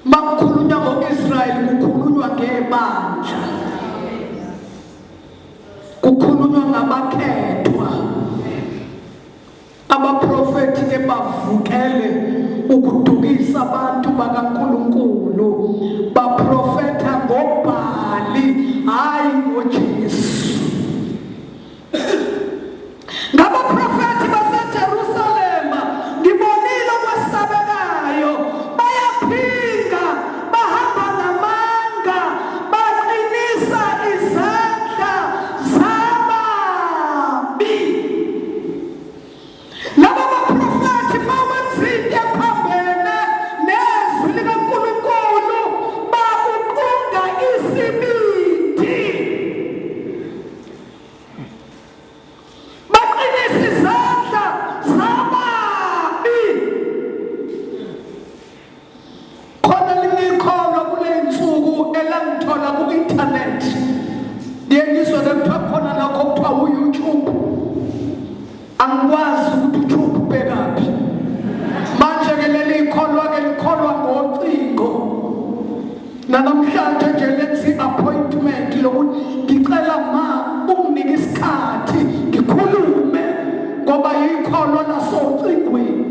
makukhulunywa ngo-Israyeli kukhulunywa ngebandla, kukhulunywa ngabakhethwa, abaprofethi ke bavukele ukudukisa abantu bakaNkulunkulu, baprofetha ngoBhali hayi ngoJesu. Ngabaprofethi baseJerusalema ngibonile okwesabekayo, bayaphinga, bahamba ngamanga, baqinisa izandla zababi. Laba baprofethi bawenzinto ephambene nezwi likaNkulunkulu, bakuqunda isibindi, baqinisa izandla zababi. Khona lingikholwa kule nsuku elangithola ku-internet, ngiyengizwa nekuthiwa khona lakho kuthiwa u-YouTube. Angikwazi ukuthi uTube ubhekaphi manje ke leli ikholwa-ke likholwa ngocingo. Nanamhlanje nje lenza i-appointment lokuthi ngicela ma unginike isikhathi ngikhulume ngoba yikholwa lasocingweni.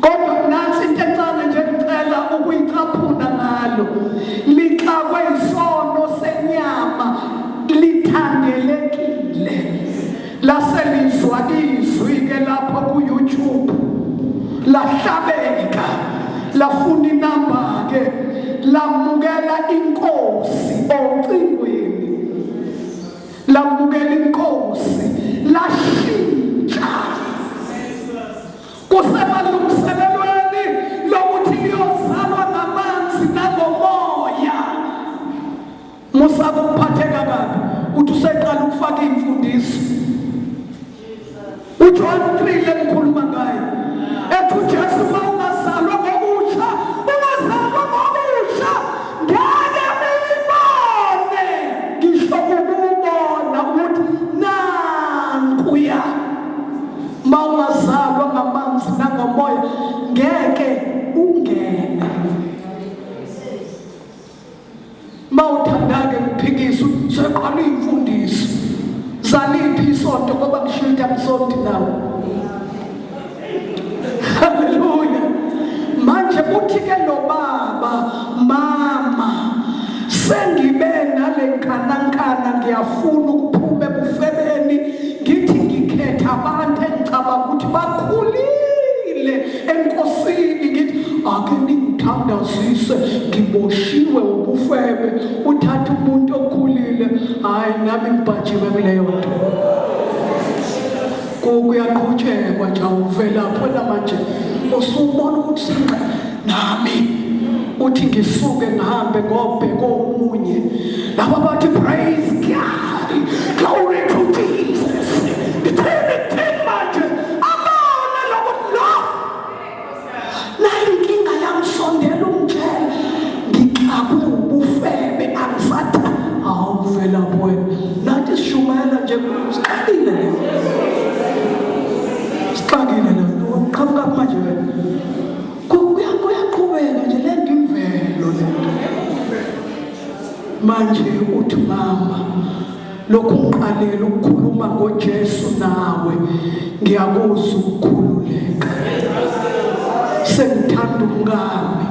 Kodwa nansi into encane nje ngicela ukuyicaphuna ngalo. Lixakwe isono senyama, lithandelekile. Laselizwa izwi-ke lapho ku-YouTube, lahlabeka, lafuna inamba-ke, lamukela inkosi ocingweni, lamukela inkosi, lashintsha. Kusemalungiselelweni lokuthi liyozalwa ngamanzi nangomoya. Musaba ukuphatheka kabi, uthi useqala ukufaka imfundiso. uJohn 3 lengikhuluma ngayo ethi uJesu uma ungazalwa ngokusha, ungazalwa ngokusha ngeke uyibone, ngisho ukubona ukuthi nankuya. Ma ungazalwa ngamanzi nangomoya ngeke ungene. Ma uthanda-ke ngiphikisa seqala imfundiso, zaliphi isonto ngoba ngishilda msonto nawe. Haleluya. Manje uthi-ke lo baba, mama, sengibe nale nkanankana, ngiyafuna ukuphume bufebeni, ngithi ngikhetha abantu engicabanga ukuthi bakhulile enkosini, ngithi ake ningithandazise, ngiboshiwe ubufebe, uthatha umuntu okhulile. Hayi, nami ngibhajiwe kuleyo nto. Kuyaqhutshekwa nje, uvelapho namanje usubona ukuthi sinqa nami uthi ngisuke ngihambe ngobheka omunye, laba bathi praise God, glory to Jesus. Ngithini manje abona lokuthi lo nayo inkinga yamsondela umtshela, ngixakwe ubufebe, angisatha. Awuvelapho wena, nathi sishumayela nje, siqalile le siqakile la uqhamuka manje wena. Kuyaqhubeka nje le nto imvelo le nto. Manje uthi mama, lokhu ngiqalela ukukhuluma ngoJesu nawe, ngiyakuzwa ukukhululeka. Sengithanda umngane,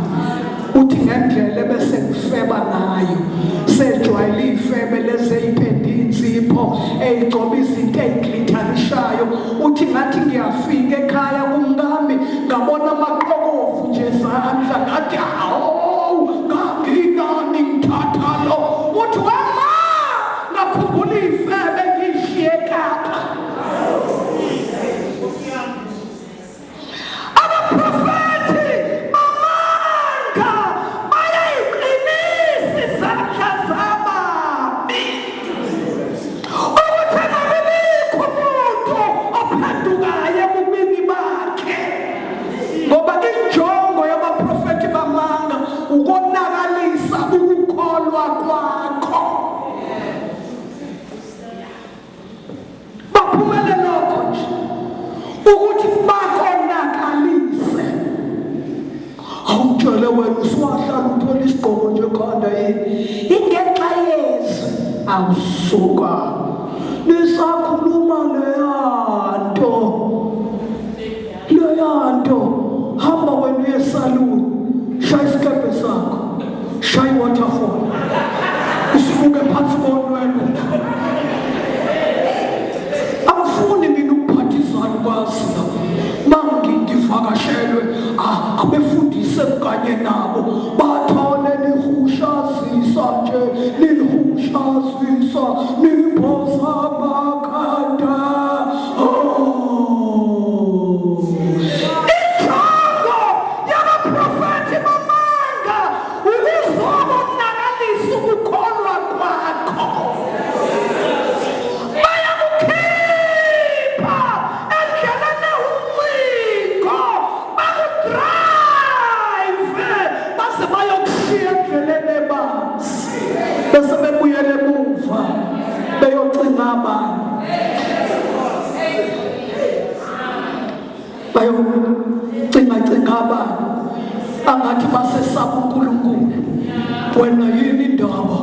uthi ngendlela ebese ngifeba nayo, sejwayele ifebe lezeyiphendi insipho eyigcoba izinto eyiglitharishayo. Uthi ngathi ngiyafika ekhaya kumngami ngabona amaqokovu nje ezandla, ngathi hawu, nganginani ngithatha lo. Uthi wema ngakhumbula ifebe ngishiye eKapa. Abaprofethi bamanga bayayiqinisa izandla zababi, ukuthi angabibikho umuntu ophendukayo ebubini bakhe. Ngoba injongo yabaprofethi bamanga ukonakalisa ukukholwa kwakho. Baphumele lokho nje ukuthi bakonakalise. Awutshele wena usuwahlala uthola isigqoko nje ekhanda ingenxa yezwi awusuka nisakhuluma leya nto hamba wena uye esaluni shaya isikebhe sakho shaya iwaterfall usuke phansi konwelo awufuni mina ukuphathizana kwazi ngivakashelwe abefundise kanye nabo bathole nihushazisa nje nihushazisa niphosa amakhanda injongo yabaprofethi bamanga ukuzobonnakalisa ukukholwa kwakho bayakukhipha endleleni ucingo bakudrayive base bayokushiya endleleni ebanzi bese bebuyele emuva beyocinga abantu bayocinga abantu angathi basesaba uNkulunkulu. Wena yini indaba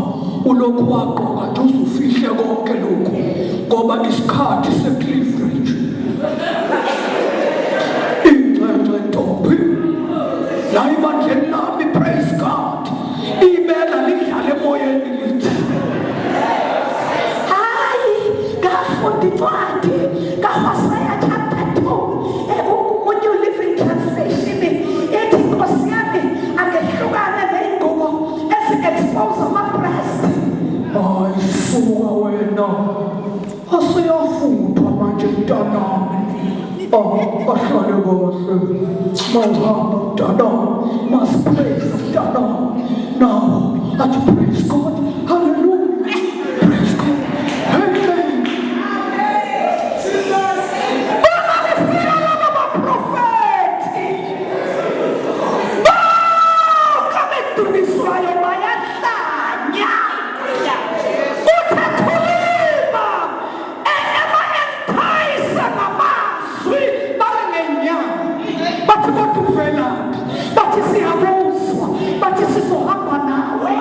ulokhu wagqoka nje uzufihle konke lokhu ngoba isikhathi secleavage ingcece ntombi la ibandleni lami praise God ibela lidlala emoyeni lithi hayi ngafunda incwadi kaHosea chapter 2 New Living Translation ethi Nkosi yami angehlukane ney'ngubo ezi-expose ama-breast. Hayi suka wena asiyafuthwa manje mntanami ahlale kahle mawuhamba mntanami masipraise mntanami nawo athi praise God hallelujah praise God amen. Bathi siyabuzwa bathi sizohamba nawe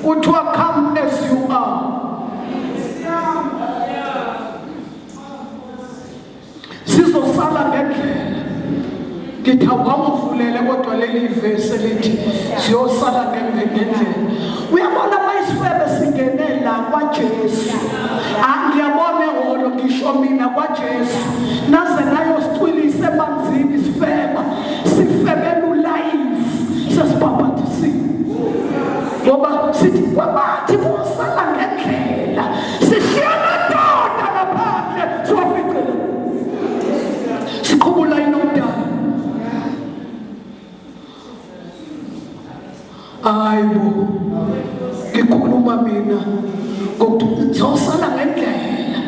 kuthiwa come as you are. Sizosala ngendlela. Ngithi awungivulele kodwa leli verse lithi siyosala ngendlela. Uyabona mayisifebe singene la kwaJesu. Angiyabona holo ngisho mina kwaJesu. Naze nayo sicwilise emanzini sifeba. Sifebela ulife. Sesibhabhathisi. Ngoba sithi kwabathi kusala ngendlela. Sishiya amadoda ngaphandle siwaficele. Sikhumula inomdala. Hayibo. Ngikhuluma mina ngokuthi ngizosala ngendlela.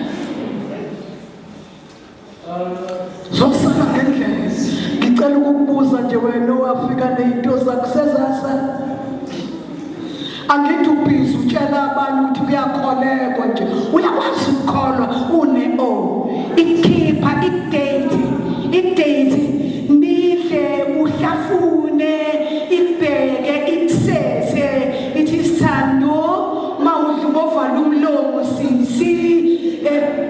Zosala ngendlela. Ngicela ukukubuza nje wena owafika nezinto zakusezasa. Angithi ubhizi utshela abantu ukuthi kuyakholekwa nje. Uyakwazi ukukholwa une-o. Ikhipha idate nidle uhlafune ibheke ikusese ithi sithando mawudla ngovala umlomo sisi.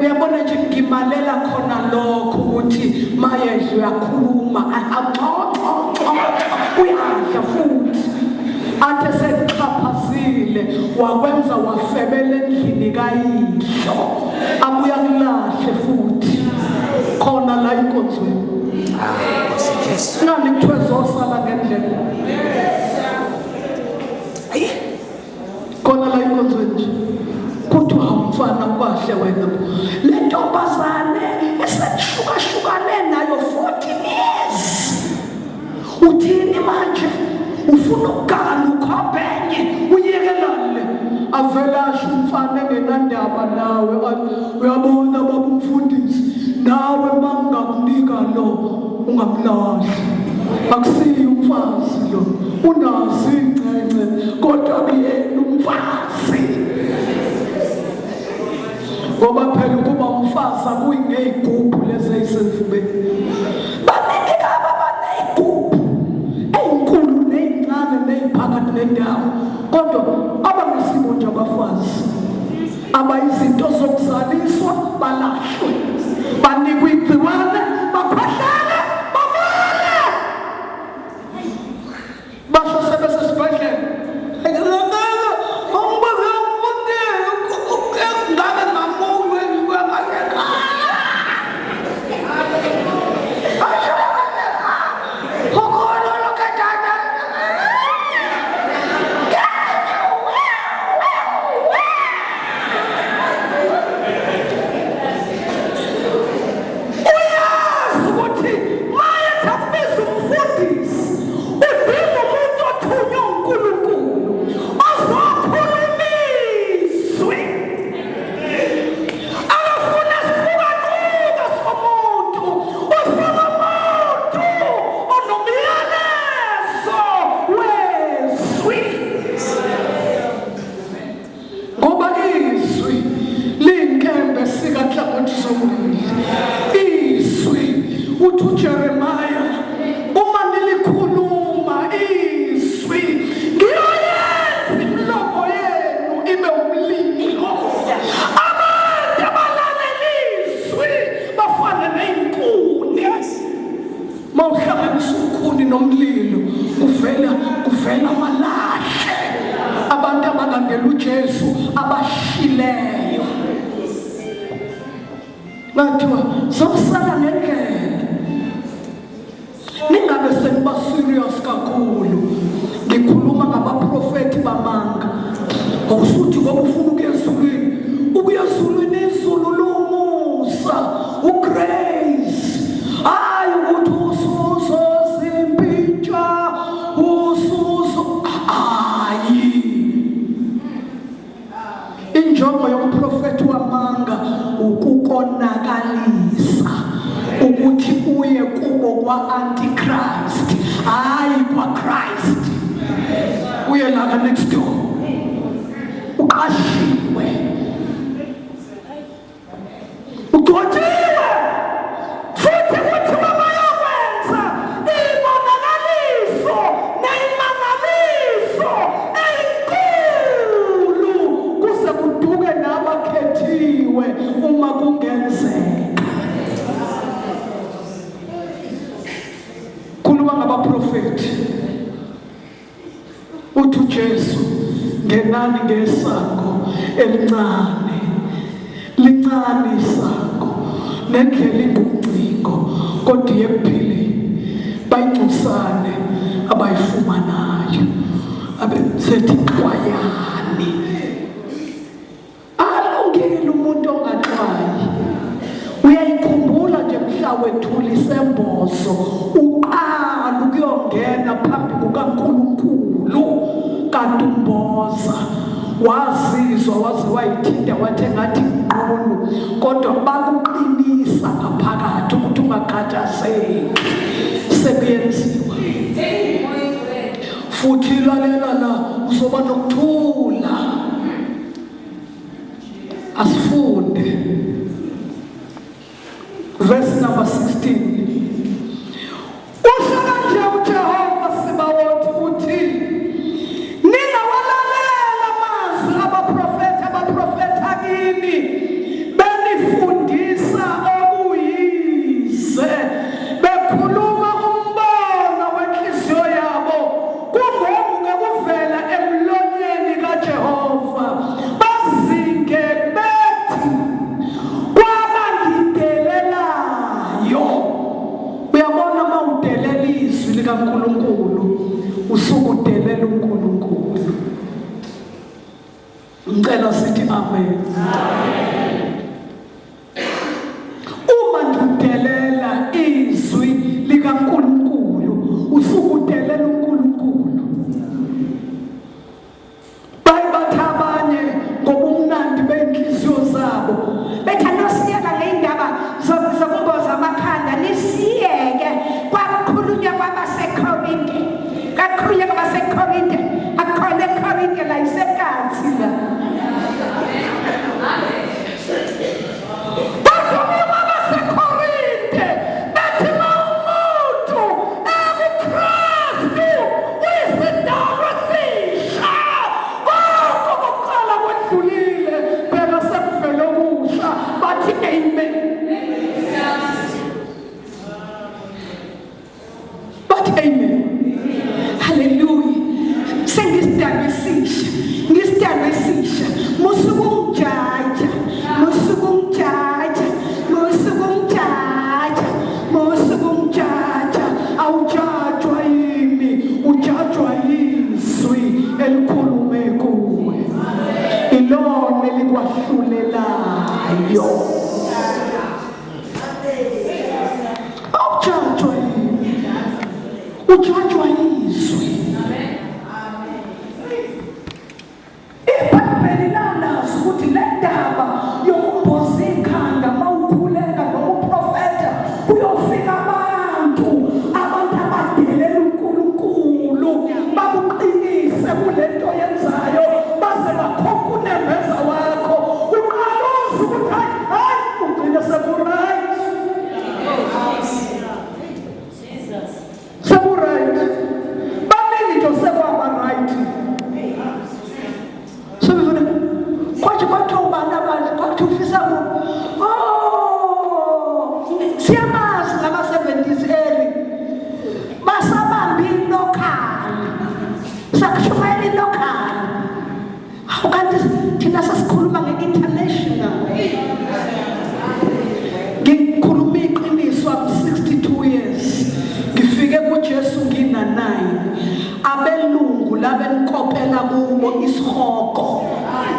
Uyabona nje ngimalela khona lokho ukuthi mayedla uyakhuluma uyadla futhi athe sekuxhaphazile wakwenza wafebela endlini kayihlo abuya kulahle futhi khona la inkonzweni. Nani kuthiwe zosala ngendlela khona la inkonzweni nje kuthiwa umfana ubahle wena le ntombazane esekushukashukane nayo 40 years. Uthini manje? Ufuna ukugana ukhobenye uyekelane avela asho umfana engenandaba nawe. Uyabona baba umfundisi nawe mangakunika lo ungamlahli. Akusiyo umfazi lo unazi ingcece kodwa kuyena umfazi. Ngoba phela kuba umfazi akuyingeyigubhu lezi ezisezibeni. Banika abaneyigubhu ezinkulu nezincane neziphakathi nendawo kodwa abanesimo nje abafazi abayizinto zokuzaliswa balahlwe banikwe igciwane bakhohlele babole basho sebesesibhedlela. Kuvela malahle abantu abangalandela uJesu abashileyo. Bathiwa zokusala ngendlela. Ningabe seniba serious kakhulu. Ngikhuluma ngabaprofeti bamanga. Awusuthi ngoba ufuna ukuya ezulwini, ubuya ezulwini izulu lomusa, ugrace. Hayi ukuthi usuzo zimpintsha, usuzo hayi. Injongo yomprofeti wamanga ukukonakalisa ukuthi uye kubo kwa-Antichrist, hayi kwa-Christ. Uye la next door. Uqashiwe, ugcotshiwe, futhi kuthiwa bayakwenza ibonakaliso neyimangaliso eyinkulu. uthi uJesu ngenani ngesango elincane, lincane isango nendlela ingucingo, kodwa ekuphileni bayingcusane abayifumanayo abesethi xwayani. Alungile umuntu ongaxwayi. Uyayikhumbula nje mhla wethula isembozo uqala ukuyongena phambi kukaNkulunkulu kaNtumboza, wazizwa waze wayithinta wathi engathi nqunu, kodwa bakuqinisa ngaphakathi ukuthi ungakhathazeki, sekuyenziwa. Futhi lalela la uzoba nokuthula. Asifunde verse number 16. Uhlala nje uJehova Sibawothi uthi, ningawalalela amazwi abaprofeta kini, benifundisa okuyize, bekhuluma umbono wenhliziyo yabo, kungoku ngekuvela emlonyeni kaJehova, bazinge bethi kwabangidelelayo. Uyabona uma udelela izwi likaNkulunkulu usuke udelela uNkulunkulu. Ngicela sithi amen. Uma ngidelela izwi likaNkulunkulu usuke udelela uNkulunkulu. Bayibatha abanye ngobumnandi benhliziyo zabo, bethi anosiyeka le ndaba zokuboza amakhanda, nisiyeke kwakhulunywa kwabaseKorinte, kakhulunywa kwabaseKorinte, akhona eKorinte la iseKathi la. Bakhulunywa kwabaseKorinte bethi mawumuntu ebuKristu uyisidalwa esisha, konke okokuqala kwedlulile phela sekuvele okusha. Bathi amen. Bathi amen. Hallelujah. Sengisidalwe esisha, ngisidalwe esisha. Musukumjaja, musukumjaja, musukumjaja, musukumjaja. Awujajwa yimi, ujajwa yizwi elikhulume kuwe, ilona elikwahlulelayo. Awujajwa yimi, ujajwa yizwi. IBhayibheli lanazi ukuthi le ndaba yokumboza ikhanda mawukhuleka noma uprofeta kuyofika abantu abadelela uNkulunkulu, bakuqinise kule nto yenzayo, baze bakhokhe unemeza wakho, uqala uzwe ukuthi hayi ugcine sekuright, sekuright. Baningi nje sekwaba right. Kwathi kwathiwa ubani abanje, kwathi ufisa siyamazi ngama-70s early basabamba ilokhali, sakushumayela ilokhali. Kanti thina sasikhuluma nge-international. Ngikhuluma iqiniso, I'm 62 years. Ngifike kuJesu ngina-9. Abelungu labenikopela kubo isihoko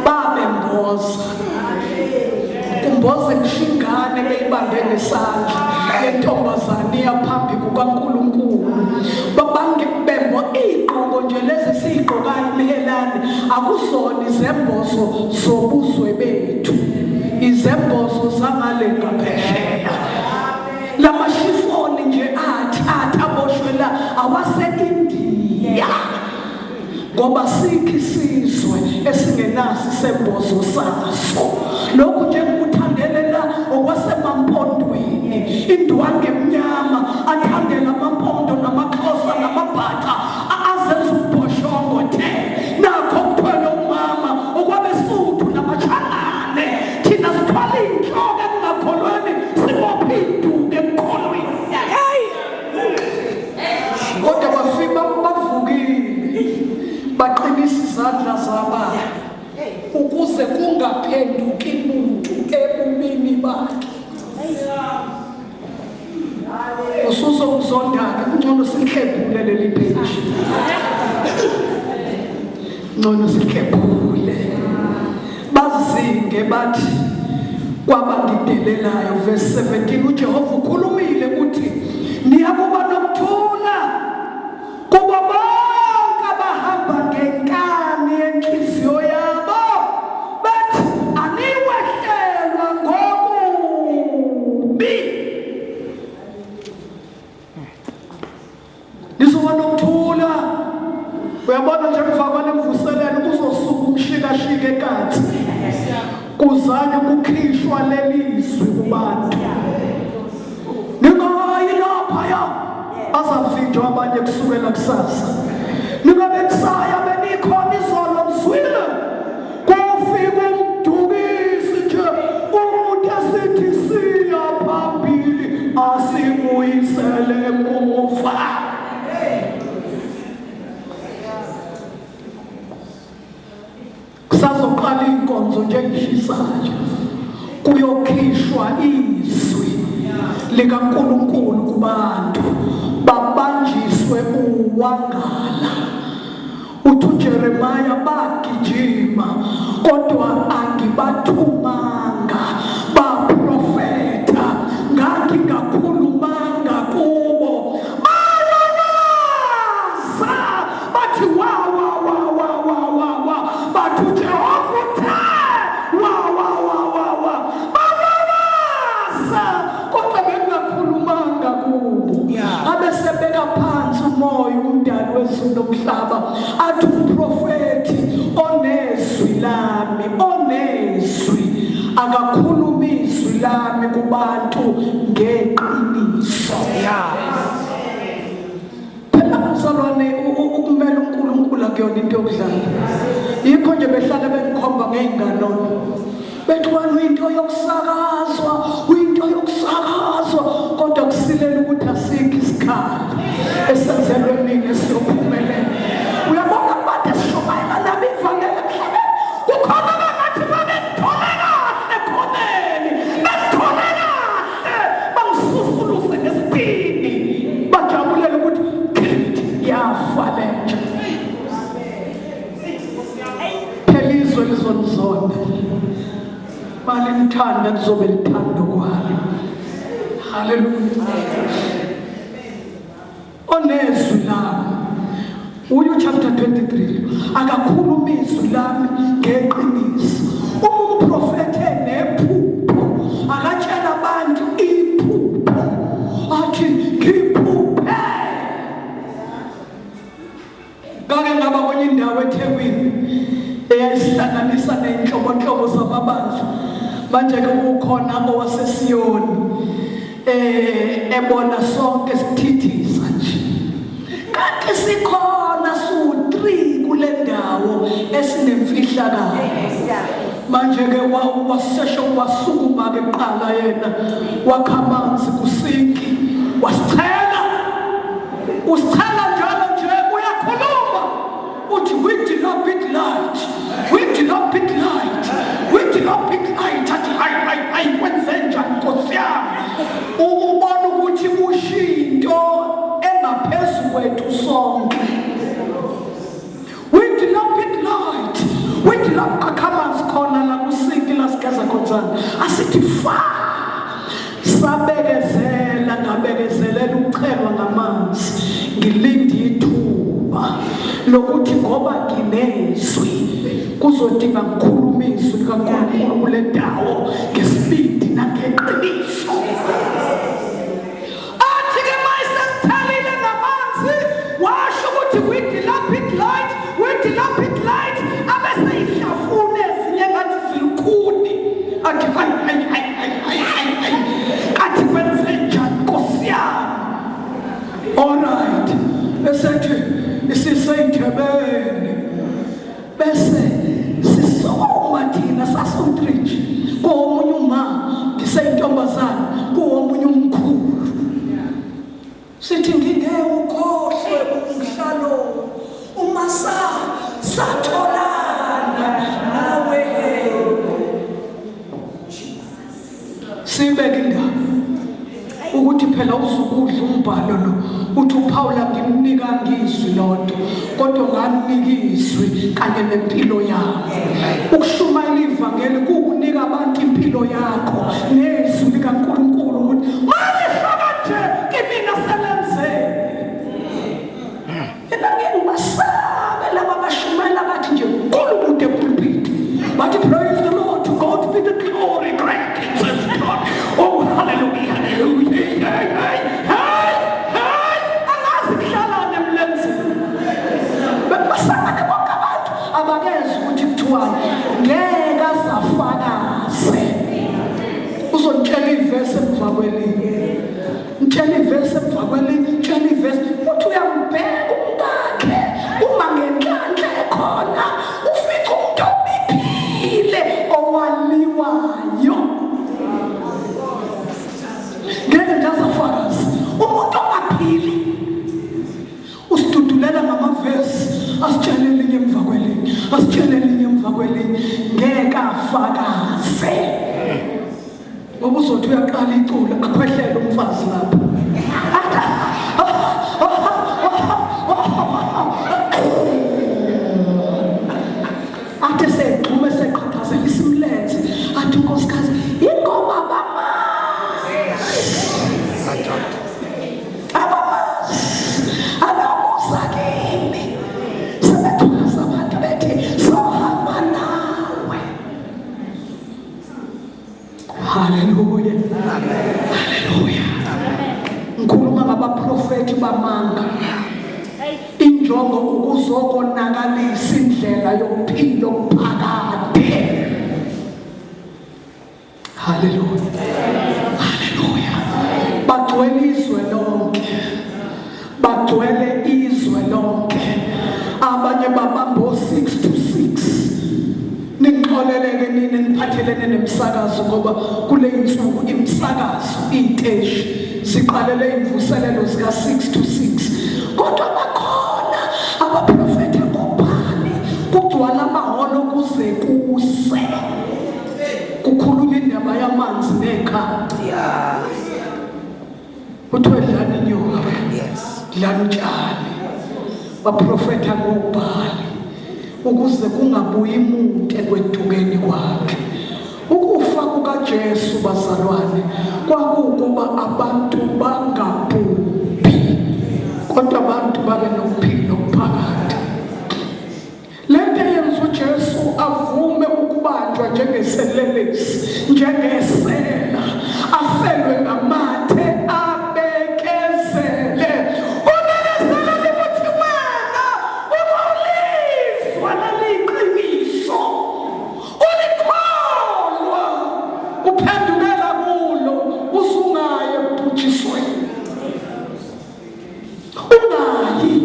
babemboza, kumboze kushingane beyibambe ngesandla lentombazane yaphambi kukaNkulunkulu. Bembo igqoko nje lezi siyigqokayo imehelane, akuzona izembozo zobuzwe bethu, izembozo zangale ngaphesheya. Lamashifoni nje athi aboshwe la awase-India, ngoba sikhi isizwe esingenaso isembozo saso. Lokhu nje kuthandelela okwasemampondweni, indwangu emnyama athandela amampondo namaxhosa namabhaca azenza umbhoshongo the nakho kuthwele umama okwabesuthu namachalane. Thina sithwala iy'nhloko ekungakholweni, sibophe iy'duku ekukholweni. Kodwa bafika bavukile, izandla zabanye ukuze kungaphenduki muntu ebumini bakhe. Usuzongizondana, ngcono sikhephule leli page. Ngcono sikhephule. Bazinge bathi kwabangidelelayo verse 17 uJehova ukhulumile uthi niyakuba nokuthula kuba bonke abahamba ngenkani yenhliziyo yabo bathi aniwehlelwa ngokubi. Nizoba nokuthula. Uyabona nje kufakwa nemvuselelo kuzosuka umshikashika ekanti kuzanye kukhishwa lelizwi kubantu. Ningayi laphaya bazavinjwa abanye kusukela kusasa. Ningabe kusaya benikhona izolo mzwile kufika umdukisi nje umuntu esithi siya phambili asibuyisele emuva. Kusazoqala inkonzo nje ngishisayo kuyokhishwa izwi likaNkulunkulu kubantu babanjiswe uwangala. Uthi uJeremaya bagijima kodwa angibathumanga, baprofeta ngathi ngakhulumanga kubo. Bayalaza bathi wa bathi uJehova uthe wa bayalaza kodwa bengakhulumanga kubo. Abesebeka phansi umoya umdali wezulu nomhlaba athi umprofeti onezwi lami akakhuluma izwi lami kubantu ngeqiniso. Phela mzalwane ukumela uNkulunkulu akuyona into yokudlala. Yikho nje behlala bengikhomba ngey'ngano bethi wena uyinto yokusakazwa kodwa kusilela ukuthi asikho isikhala esenzelwe mina esiyophumelela. Uyabona abantu esishomayela nabo ivangeli emhlabeni kukhona abangathi babethole kahle ekhoneni, bethole kahle bangisusuluze ngesipini bajabulela ukuthi yafa lentsha. Phela izwe lizonizonda malimthanda lizobe lithando kwalo. Hallelujah. Onezwi lami uyu chapter 23 akakhuluma izwi lami ngeqiniso. Umprofeti nephupho akatshela abantu iphupho athi ngiphuphe. Ngake ngaba kwenye indawo eThekwini eyayisihlanganisa nenhlobonhlobo zamabandla. Manje-ke kukhona owaseSiyoni ebona sonke sithithiza nje. Kanti sikhona su-3 kule ndawo esinemfihlakalo. Manje-ke wasesho wasukuma-ke kuqala yena wakha amanzi kusinki wasichela. Usichela njalo nje uyakhuluma uthi we did not pick light, we did not pick light, we did not pick light. Athi hayi kwenzenja Nkosi yami. Ubona ukuthi ushinto engaphezu kwethu sonke. We did not pick light, we did not akamanzi khona la kusinki la sigeza khonzana asithi fa sabekezela ngabekezelela ukuchelwa ngamanzi ngilinde ithuba lokuthi ngoba nginezwi kuzodinga ngikhuluma izwi likaNkulunkulu kule ndawo ngesibindi nangeqiniso. Athi-ke mayesesithalile ngamanzi washo ukuthi we did not pick light, we did not pick light. Abeseyihlafuna ezinye ngathi zilukhuni. Athi hayi athi kwenzenjani Nkosi yami. Alright, besethi isiseyithebeni bese sisoma thina sasontrinji komunye uma ngiseyintombazana komunye umkhulu sithi ngingeke ukhohlwe umhlalo uma sathola sibeke indaba ukuthi phela uzukudla umbhalo lo uthi uPaul ngimnika ngizwi lodwa kodwa nganinika izwi kanye nempilo yakho. Ukushumayela ivangeli kukunika abantu impilo yakho nezwi likaNkulunkulu ukuthi manje kanje kimi naselenzeni. Mina ngibasabe laba bashumayela bathi nje nkulu kude pulpit bathi praise the Lord, to God be the glory, great things has done. Oh hallelujah, hallelujah. Abakezwe ukuthi kuthiwani ngeke azafakaze. Uzongitshela ivesi emva kwelinye, ngitshela ivesi emva kwelinye, ngitshela ivesi uthi uyambheka umkakhe uma ngenhlanhla ekhona ufica umuntu obiphile owaliwayo. Ngeke nje azafakaze umuntu ongaphili. Usidudulela ngamavesi asitshele elinye emva kwelinye, asitshele elinye emva kwelinye, ngeke afakaze. Ngoba uzothi uyaqala iculo akhwehlele umfazi lapha athi segxume seqhaqhazela isimlenze athi unkosikazi ingoma haleluya, haleluya. Ngikhuluma ngabaprofeti bamanga. Injongo ukuzokonakalisa indlela yokuphila phakade. Haleluya, haleluya. Bagcwele izwe lonke, bagcwele izwe lonke. Abanye babambo 6 to 6. Nixoleleke nini niphathelene nemsakazo ngoba kule insuku imsakazo iteshi siqalele imvuselelo zika 6 to 6 kodwa bakhona abaprofeti ngobani kugcwala amaholo kuze kuse kukhulunywa indaba yamanzi nekhanci uthwedlana inyoka dlana utshani baprofeta ngobani ukuze kungabuyi umuntu ekwedukeni kwakhe. Ukufa kukaJesu bazalwane kwakukuba abantu bangabhubhi kodwa abantu babe nokuphila okuphakade. Lento yenza uJesu avume ukubanjwa njengeselelesi, njengesela, afelwe ngamathe, abekezele. Uphendukela kulo usungaye ebhutshisweni ungayi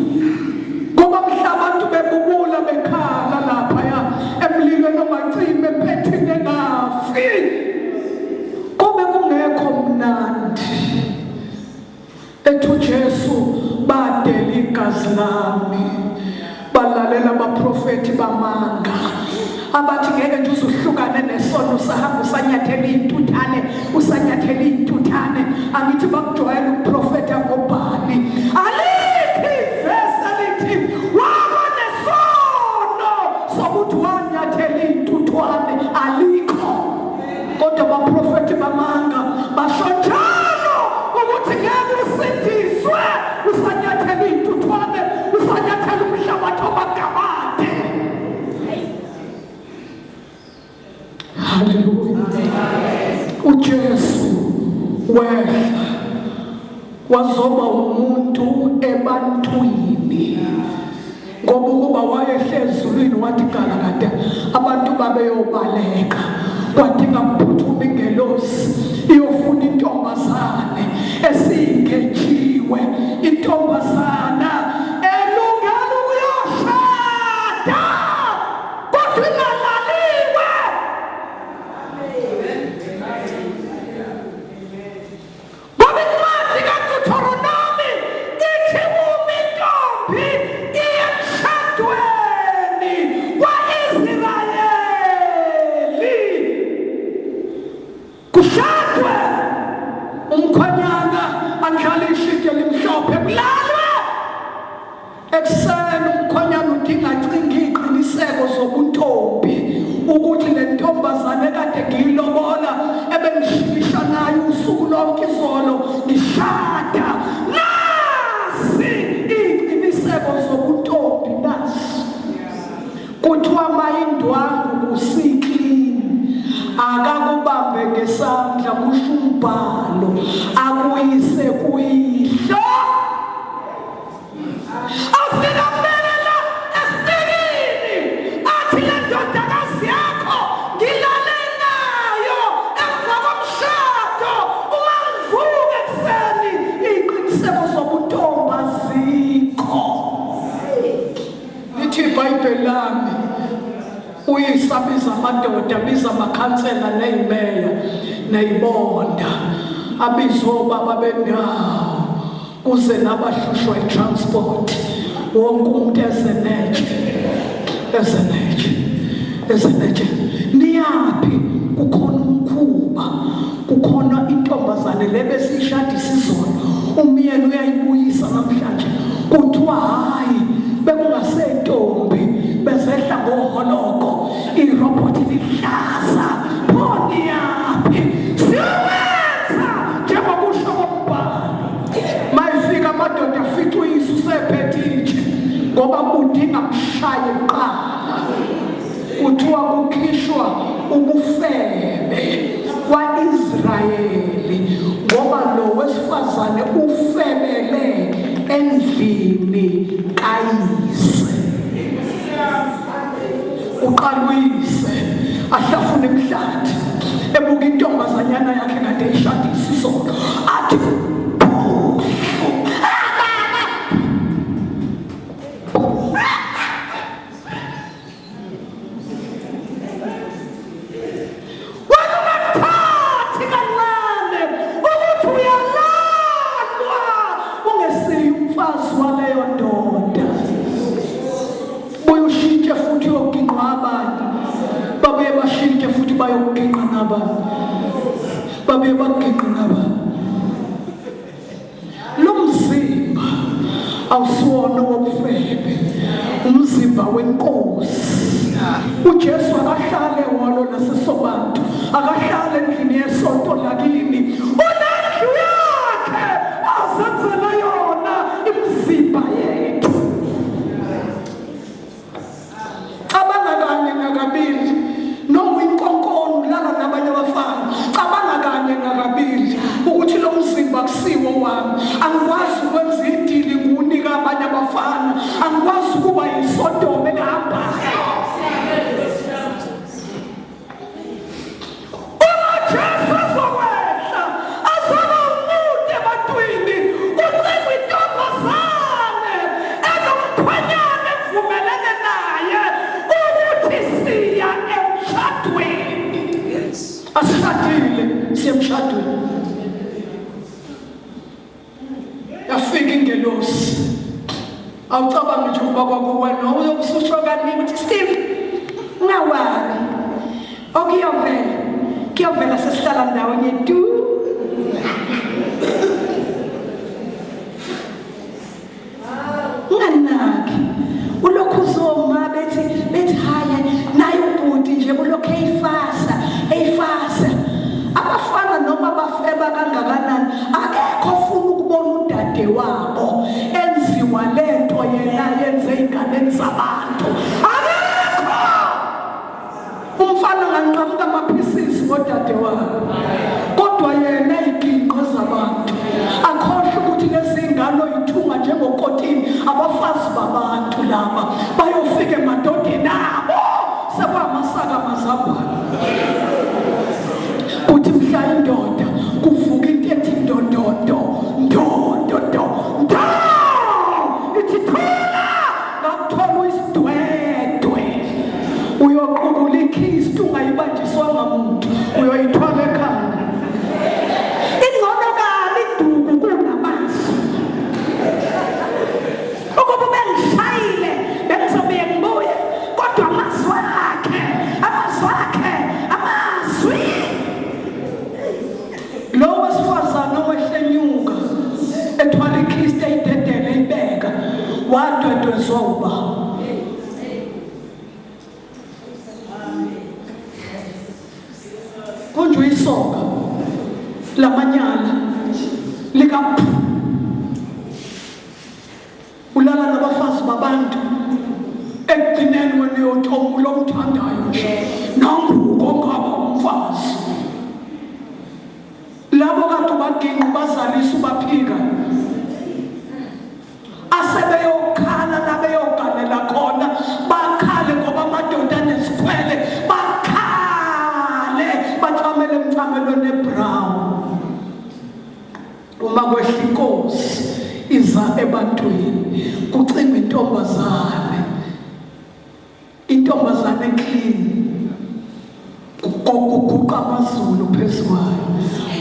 ngoba mhla abantu bebubula bekhala laphaya emlilweni omacime ephethile ngafi kube kungekho mnandi ethi uJesu badela igazi lami balalela abaprofeti bamanga abathi ngeke nje uzuhlukane nesono usahamba usanyathela intuthane usanyathela intuthane angithi bakujwayela ukuprofeta ngobani alikhi ivesi elithi waba nesono sokuthi wanyathela intuthwane alikho kodwa abaprofeti bamanga basho njalo ukuthi ngeke usindiswe usanyathela intuthwane usanyathela umhlabathi omagabade. Haleluya. uJesu wehla wazoba umuntu ebantwini ngoba ukuba wayehlezi ezulwini wathi galakade abantu babeyobaleka kwadinga ukuphuthuma ingelosi iyofuna intombazane esingetshiwe intombazana elungela ukuyoshada kodwa ingalaliwe. Ngoba incwadi kaDuteronomi ithi uma intombi iya emshadweni kwa-Israyeli kushadwe usuku lonke izolo ngishada nasi iqiniseko zobuntombi nasi kuthiwa mayindwangu kusiklini akakubambe ngesandla kusho umbhalo akuyise kuyihlo afika mbelela esibhekini athi le ndodakazi yakho ngilale nayo emva komshado uma ngivuka ekuseni iqiniseko zobuntombi azikho. Lithi iBhayibheli lami uyise abiza amadoda abiza amakhansela neyimeya neyibonda abiza obaba bendawo kuze nabahlushwa itransport wonke umuntu ezeneje niyaphi kukhona umkhuba kukhona intombazane lebesishadisa izolo umyeni uyayibuyisa namhlanje kuthiwa hayi bekungasentombi bezehla ngoholoko irobot lihlaza phoni yaphi siwenza njengokusho kombhalo mayifika amadoda afica uyise usephethije ngoba budinga mshaye kuqala kuthiwa kukhishwa ubufebe kwa-Israyeli ngoba lo wesifazane ufebele endlini kayise uqala uyise ahlafuna emhlathi ebuka intombazanyana yakhe kade ishadisa izolo athi babe baginqa naba lo mzimba awusiwona wobufebe umzimba wenkosi uJesu akahlale wona nasesobantu akahlale endlini yesonto lakini unendlu yakhe azenzela yona imzimba yethu cabanga kanye ngakabili noma inkonkolo lala nabanye abafana cabanga kanye ngakabili ukuthi lo mzimba akusiwo wami angikwazi ukwenza idili ngunika abanye abafana angikwazi ukuba yisodoma engahambayo uJesu azokwehla azoba umuntu ebantwini ucima intombazane enomkhwenyana evumelene naye ukuthi siya emshadweni asishadile siyemshadweni yafika ingelosi awucabanga nje ukuba kwakuwena uyokusho kaningi ukuthi Steve ungawari okuyovela sesihlala ndawonye tu unganaki ulokhu uzoma bethi haya naye ubhuti nje ulokhu eyifasa abafana noma bafeba kangakanani akekho ufuna ukubona udade wabo enziwa lento yena yenze ey'nganeni zabantu akekho umfana nganqamuka amaphisisi ngodade wabo kodwa yena ey'ginqo zabantu akhohlwe ukuthi lezi ngalo yithunga njengokotini abafazi babantu laba bayofika emadodeni abo sekwamasaka amazambane kuthi mhla indoda kuvuka into ethi ndodondo ithi thola ngakuthola isidwedwe uyoqubula ikhisti ungayibanjiswanga muntu uyoyithwala ekhanda ingcono kabi iduku kunamazwi ukuba bengishayile bengizobuye ngibuye kodwa amazwi lo wesifazane owehlenyuka ethwala ikhisti eyidedele eyibeka wadwedwezwa ubaba kunje uyisoka lamanyala lika ulala nabafazi babantu ekugcineni wena uyothoma lo mthandayo nje nanguko ngaba umfazi labo kade baginqa bazalisa ubaphika asebeyokhala nabeyogalela khona bakhale ngoba amadoda nesikhwele bakhale bachamele emcamelweni ebrown uma kwehla inkosi iza ebantwini kucima intombazane clean kuguqa amazulu phezu kwayo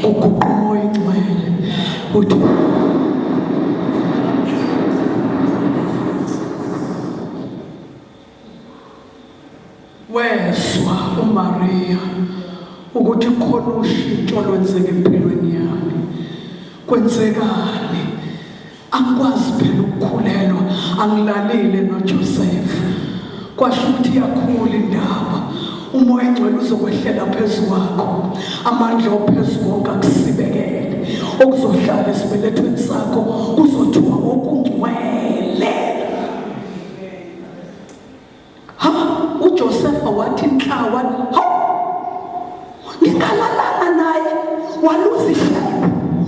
kuguqa umoya ingcwele uthi wezwa uMaria ukuthi khona ushintsho lwenzeke empilweni yakhe kwenzekani akwazi phela ukukhulelwa angilalile noJoseph kwasho ukuthi yakhula indaba umoya engcwele uzokwehlela phezu kwakho amandla ophezu konke akusibekele okuzohlala esibelethweni sakho kuzothiwa okungcwele uJoseph wathi inhlawa ngingalalana naye waluza ishape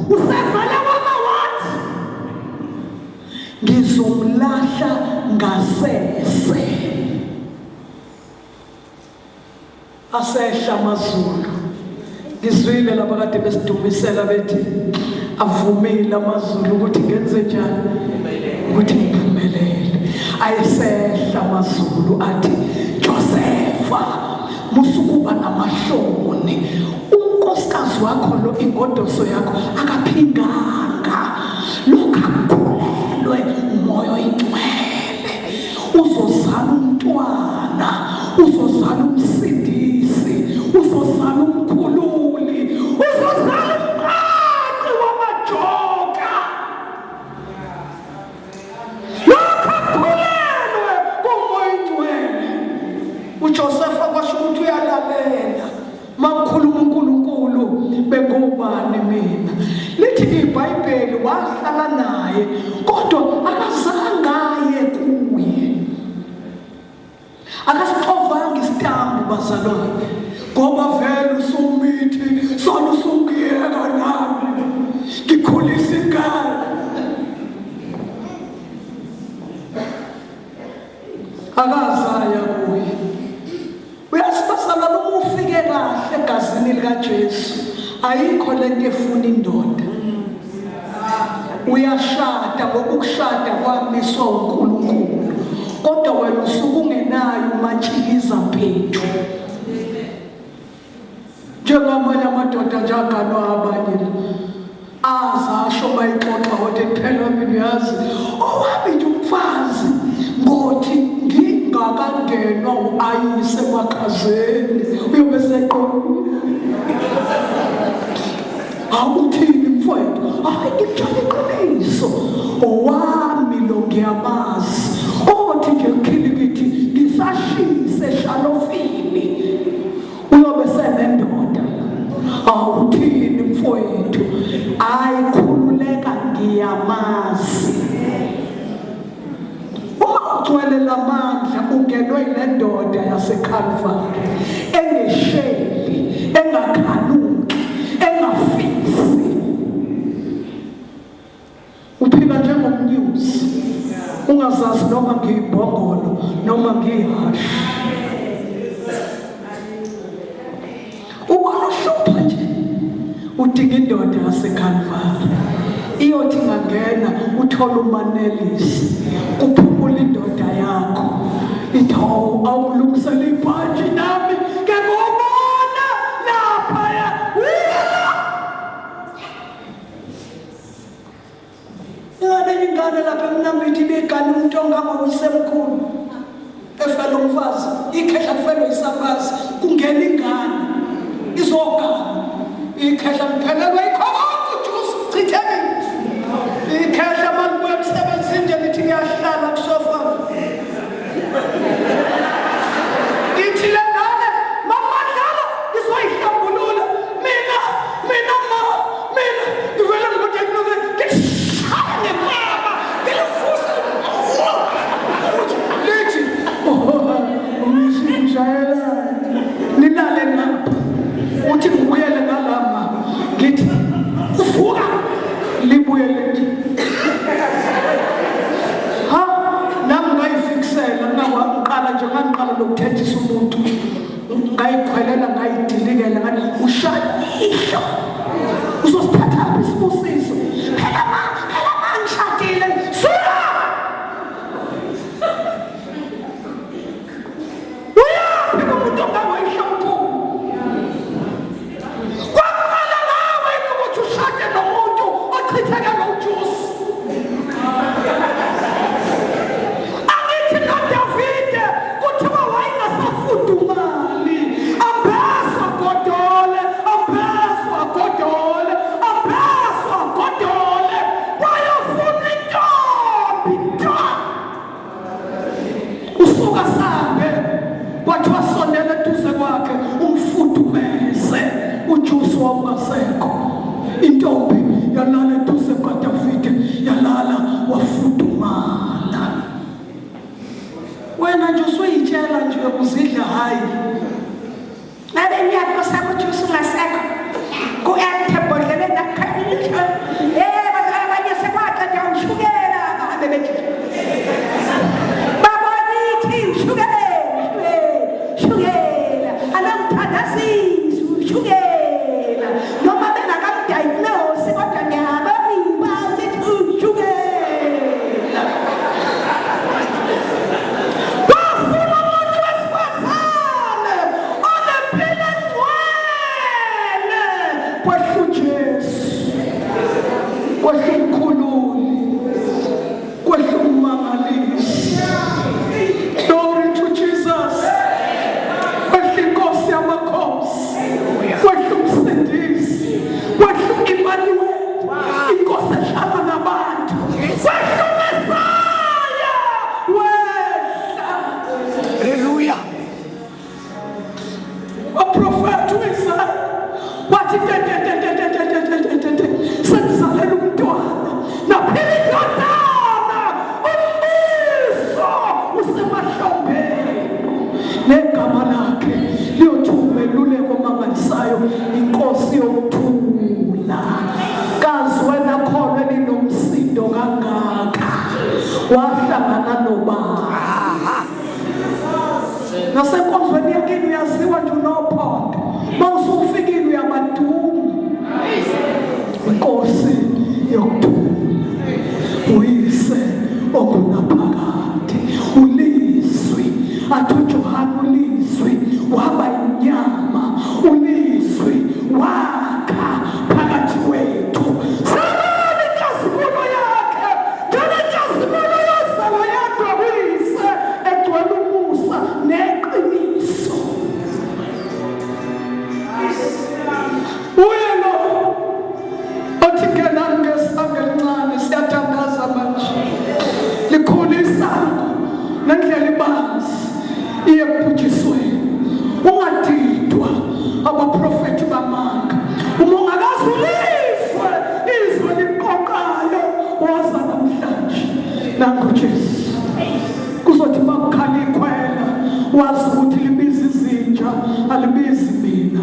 usevele wama wathi ngizomlahla ngasese asehla amazulu ngizwile laba kade besidumisela bethi avumile amazulu ukuthi ngenze njani ukuthi ngiphumelele ayesehla amazulu athi Josefa musukuba namahloni unkosikazi wakho lo ingodoso yakho akaphinganga lokhakhulelwe umoya oyingcwele uzozala umntwana uzozala umsindisi uzozala umkhululi uzozala umqaqi wamajoka lokhakhulelwe kumoya oyingcwele uJoseph akwasho ukuthi uyalalela makukhuluma uNkulunkulu bekubani mina lithi iBhayibheli wahlala naye kodwa akazange aye kuye akasixovanga isitambu bazalwane ngoba vele usumithi sona usungiyeka nami ngikhulisa ingane akazaya kuye uyasibasala noma ufike kahle egazini likaJesu ayikho lento efuna indoda uyashada ngokukushada kwamiswa uNkulunkulu kodwa wena usuke ungenayo umatshikiza mpethu njengamanye amadoda njengano abanye azasho bayixoxa ukuthi phela mina yazi owami nje umfazi ngothi ngingakadenwa uayise emakhazeni uyobe seqonile awuthini mfowethu hayi iqiniso owami lo ngiyamazi othi nje khilikithi ngisashise shalofini uyobe senendoda awuthini mfowethu ayikhululeka ngiyamazi ugcwele lamandla ungenwe indoda yaseKalvari engesheli engakhanuki engafisi uphila njengomnyusi ungazazi noma ngiyibhongolo noma ngiyihashi ukwalohlupha nje udinga indoda yaseKalvari iyothi ngangena uthola umanelisi kuphumula indoda yakho ithi awulungisela ibhanji nami ngekubona laphaya ingane lapha emnambithi begane umuntu ongangoyisemkhulu efela umfazi ikhehla kufelwe isabazi kungena ingane izogana ikhehla kuphelelwe ikhokho ujusi chitheni ikhehla makubuya emsebenzini nje lithi ngiyahlala kusofa ithi le ngane mamadlala izoyihlambulula mina ngayikhwelela ngayidilikela ngathi ushayisho uzosithatha isibusiso phela ngishadile suka uyaphi umuntu ongabayisho mkhulu kwaqala nawe ukuthi ushade nomuntu ochitheke ngojuice angithi noDavide kuthiwa wayengafudumali ambeswa godole wayofuna intombi usuka sambe kwathi wasondela eduze kwakhe umfudumeze ujuice wawungasekho intombi yalala eduze kwaDavide yalala wafudumala wena nje usuyitshela nje uzidla hayi ngabe ngiyakosa ujuice ungasekho ku-empty ebhodleleni akukhalile abanye sekwaqeda ushukela bahambe bethi babonithi shukela anamthandazisi ushukela noma bengakamdiagnose kodwa ngiyabona bathi ushukela bafuna umuntu wesifazane onempilo engcwele kwehla uJesu kwehla umkhululi kwehla ummangalisi glory to Jesus kwehla inkosi yamakhosi kwehla umsindisi kwehla uImmanuel inkosi ehlala nabantu kwehla uMesaya wehla haleluya uprofeti uIsaya wathi sengizalela umntwana naphila indodana umbizo usemahlombeni negama lakhe liyothuma eluleko omangalisayo inkosi yokuthula kazi wena kholwe linomsindo kangaka wahlangana nobaba nasenkonzweni yakini uyaziwa nje unophondo mawusufikile uyamaduma inkosi yokuthula uyise okunaphakade ulizwi athi uJohane ulizwi waba inyama ulizwi wakha phakathi kwethu sabona inkazimulo yakhe njengenkazimulo yozalo yedwa uyise egcwele umusa neqiniso uye lo othi ngenani ngesango elincane siyathandaza manje likhulu isango nendlela ibanzi iye ekubhujisweni ungadidwa abaprofethi bamanga uma ungakazi izwe liqoqayo waza namhlanje nangu Jesu kuzothi makukhala ikhwela wazi ukuthi libiza izinja alibizi mina